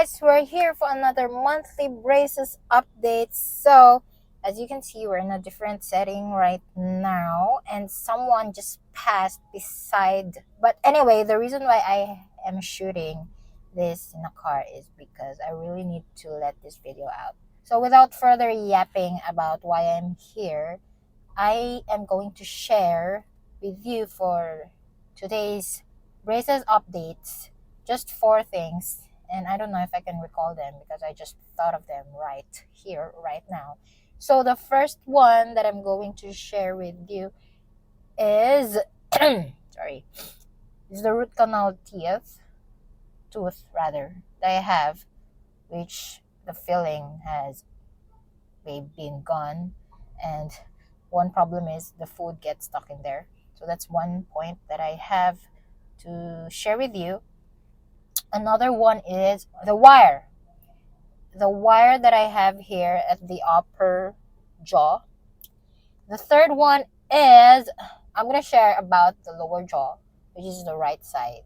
guys, we're here for another monthly braces update. So as you can see, we're in a different setting right now and someone just passed beside. But anyway, the reason why I am shooting this in a car is because I really need to let this video out. So without further yapping about why I'm here, I am going to share with you for today's braces updates just four things, and I don't know if I can recall them because I just thought of them right here, right now. So the first one that I'm going to share with you is sorry, is the root canal tooth rather that I have, which the filling has been gone, and one problem is the food gets stuck in there. So that's one point that I have to share with you. Another one is the wire. The wire that I have here at the upper jaw. The third one is I'm going to share about the lower jaw, which is the right side.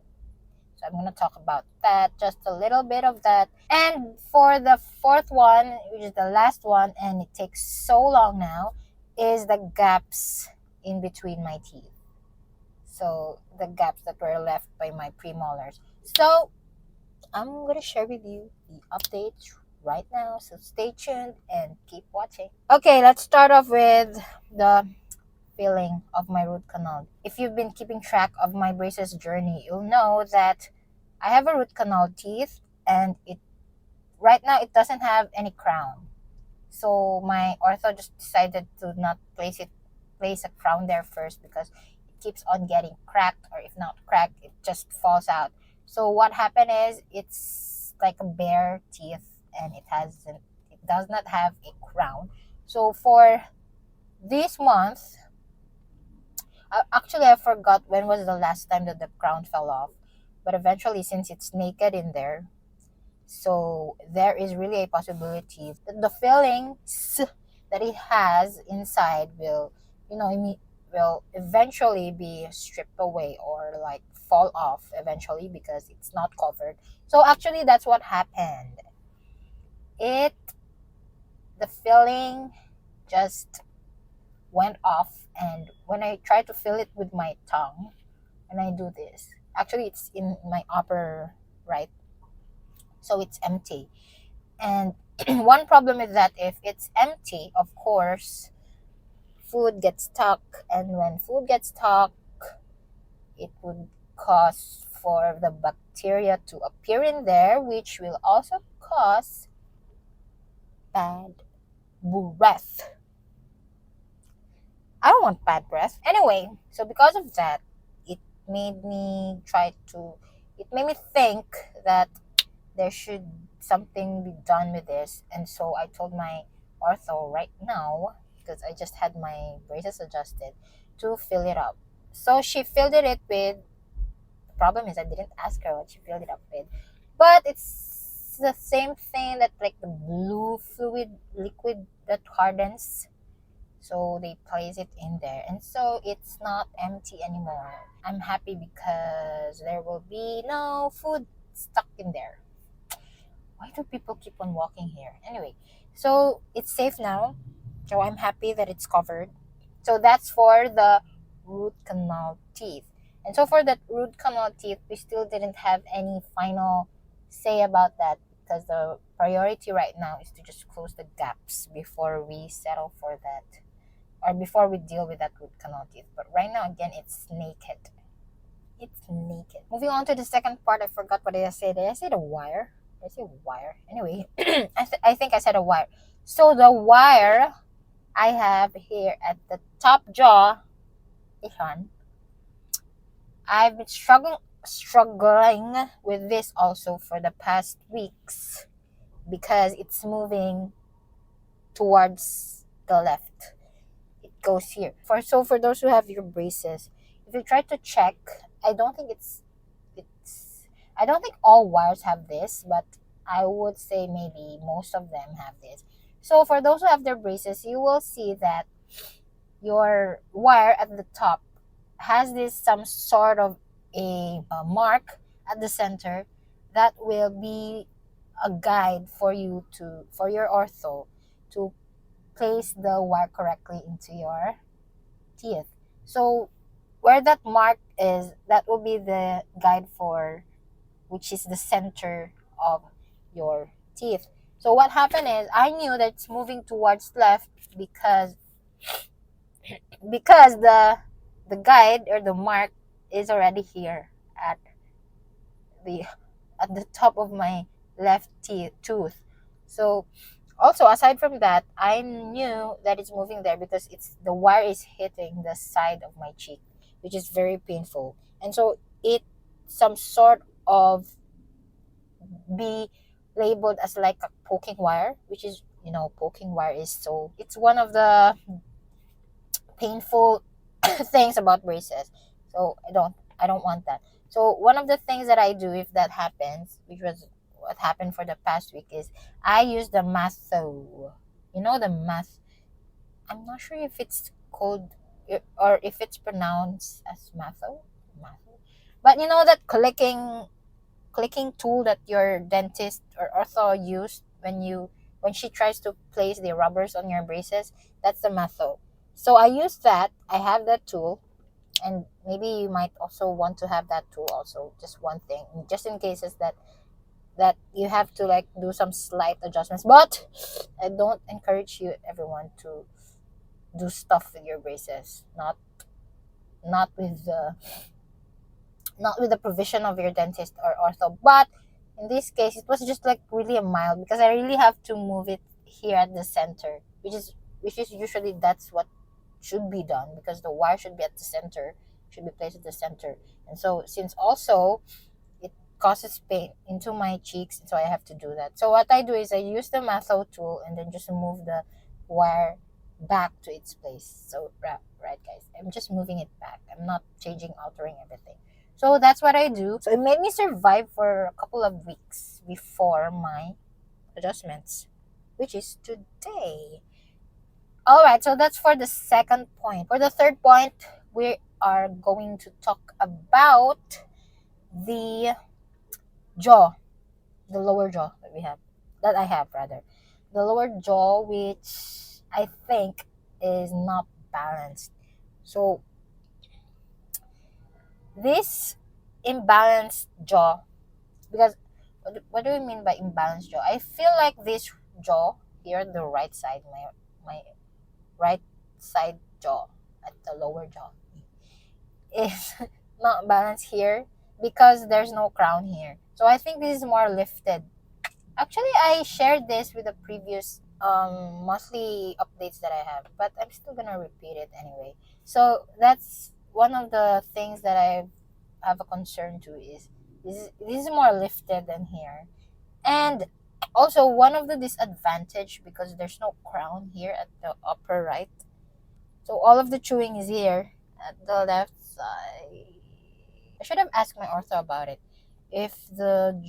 So I'm going to talk about that, just a little bit of that. And for the fourth one, which is the last one, and it takes so long now, is the gaps in between my teeth. So the gaps that were left by my premolars. So I'm going to share with you the updates right now. So stay tuned and keep watching. Okay, let's start off with the filling of my root canal. If you've been keeping track of my braces journey, you'll know that I have a root canal teeth, and it right now it doesn't have any crown. So my ortho just decided to not place a crown there first because it keeps on getting cracked, or if not cracked, it just falls out. So what happened is it's like a bare teeth, and it does not have a crown. So for this month, actually I forgot when was the last time that the crown fell off, but eventually, since it's naked in there, so there is really a possibility that the fillings that it has inside will, will eventually be stripped away or like fall off eventually because it's not covered. So actually, that's what happened. The filling just went off, and when I try to fill it with my tongue, and I do this, actually it's in my upper right, so it's empty. And one problem is that if it's empty, of course, food gets stuck. And when food gets stuck, it would cause for the bacteria to appear in there, which will also cause bad breath. I don't want bad breath. Anyway, so because of that, it made me it made me think that there should something be done with this. And so I told my ortho right now, because I just had my braces adjusted, to fill it up. So she filled it with, the problem is I didn't ask her what she filled it up with, but it's the same thing, that like the blue fluid liquid that hardens. So they place it in there, and so it's not empty anymore. I'm happy because there will be no food stuck in there. Why do people keep on walking here? Anyway, so it's safe now. So I'm happy that it's covered. So that's for the root canal teeth. And so for that root canal teeth, we still didn't have any final say about that, because the priority right now is to just close the gaps before we settle for that, or before we deal with that root canal teeth. But right now, again, it's naked. It's naked. Moving on to the second part, I forgot what I said. Did I say the wire? Did I say wire? Anyway, I think I said a wire. So the wire I have here at the top jaw, I've been struggling with this also for the past weeks because it's moving towards the left. It goes here. For those who have your braces, if you try to check, I don't think I don't think all wires have this, but I would say maybe most of them have this. So for those who have their braces, you will see that your wire at the top has this some sort of a mark at the center that will be a guide for you to for your ortho to place the wire correctly into your teeth. So where that mark is, that will be the guide for which is the center of your teeth. So what happened is I knew that it's moving towards left because the guide or the mark is already here at the at the top of my left tooth. So also aside from that, I knew that it's moving there because it's the wire is hitting the side of my cheek, which is very painful. And so it some sort of be labeled as like a poking wire, which is poking wire is so it's one of the painful things about braces. So I don't want that. So one of the things that I do if that happens, which was what happened for the past week, is I use the Mathieu. The math. I'm not sure if it's called or if it's pronounced as Mathieu. Mathieu. But that clicking tool that your dentist or ortho used when she tries to place the rubbers on your braces, that's the Mathieu. So I use that. I have that tool, and maybe you might also want to have that tool also. Just one thing, just in cases that you have to like do some slight adjustments. But I don't encourage you everyone to do stuff with your braces. Not with the not with the provision of your dentist or ortho. But in this case, it was just like really a mild because I really have to move it here at the center, which is usually that's what should be done because the wire should be at the center, should be placed at the center. And so since also it causes pain into my cheeks, so I have to do that. So what I do is I use the Matho tool and then just move the wire back to its place. So right guys, I'm just moving it back. I'm not changing, altering everything. So that's what I do. So it made me survive for a couple of weeks before my adjustments, which is today. All right, so that's for the second point. For the third point, we are going to talk about the jaw, the lower jaw that I have rather. The lower jaw, which I think is not balanced. So this imbalanced jaw, because what do we mean by imbalanced jaw? I feel like this jaw here, the right side, my right side jaw at the lower jaw is not balanced here because there's no crown here. So I think this is more lifted. Actually, I shared this with the previous monthly updates that I have, but I'm still gonna repeat it anyway. So that's one of the things that I have a concern to is this is more lifted than here. And also one of the disadvantage because there's no crown here at the upper right. So all of the chewing is here at the left side. I should have asked my ortho about it. If the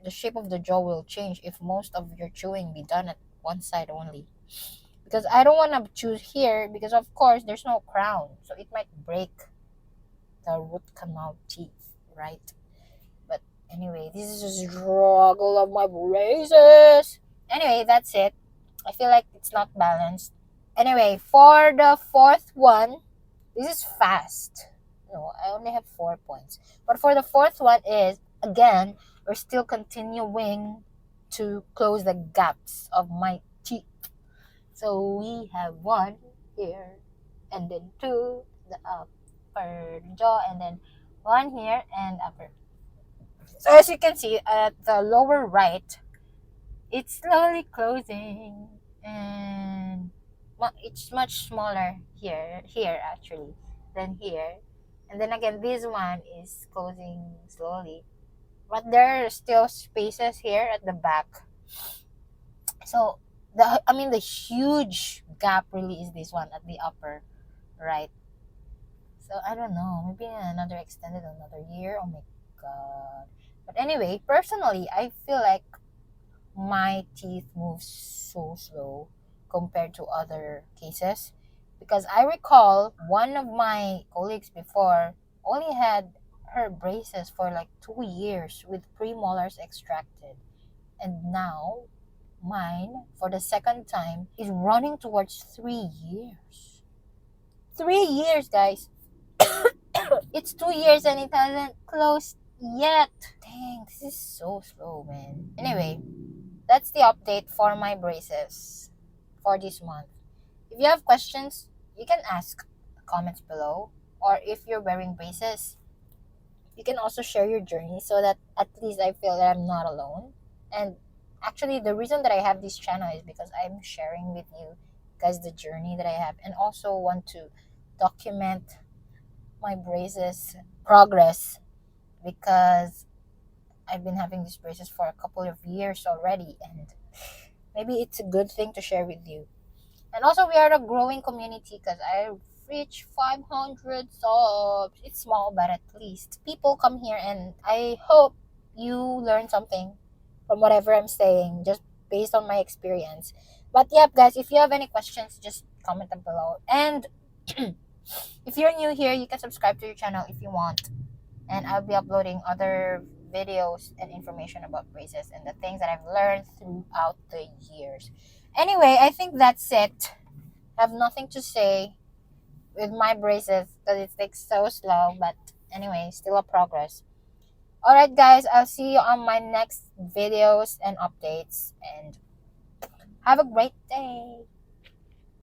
shape of the jaw will change if most of your chewing be done at one side only. Because I don't want to chew here because of course there's no crown. So it might break the root canal teeth, right? But anyway, this is a struggle of my braces. Anyway, that's it. I feel like it's not balanced. Anyway, for the fourth one, this is fast. No, I only have 4 points. But for the fourth one is, again, we're still continuing to close the gaps of my teeth. So we have one here, and then two, the upper jaw, and then one here and upper. So as you can see at the lower right, it's slowly closing, and it's much smaller here actually than here. And then again, this one is closing slowly, but there are still spaces here at the back. So the huge gap really is this one at the upper right. So I don't know, maybe another extended another year. Oh my god. But anyway, personally, I feel like my teeth move so slow compared to other cases because I recall one of my colleagues before only had her braces for like 2 years with premolars extracted. And now, mine, for the second time, is running towards 3 years. 3 years, guys. It's 2 years and it hasn't closed yet. Dang, this is so slow, man. Anyway, that's the update for my braces for this month. If you have questions, you can ask comments below. Or if you're wearing braces, you can also share your journey so that at least I feel that I'm not alone. And actually, the reason that I have this channel is because I'm sharing with you guys the journey that I have, and also want to document my braces progress, because I've been having these braces for a couple of years already, and maybe it's a good thing to share with you. And also, we are a growing community because I reached 500 subs. It's small, but at least people come here, and I hope you learn something from whatever I'm saying, just based on my experience. But yep, guys, if you have any questions, just comment them below. And if you're new here, you can subscribe to your channel if you want. And I'll be uploading other videos and information about braces and the things that I've learned throughout the years. Anyway, I think that's it. I have nothing to say with my braces because it takes so slow, but anyway, still a progress. Alright guys, I'll see you on my next videos and updates, and have a great day.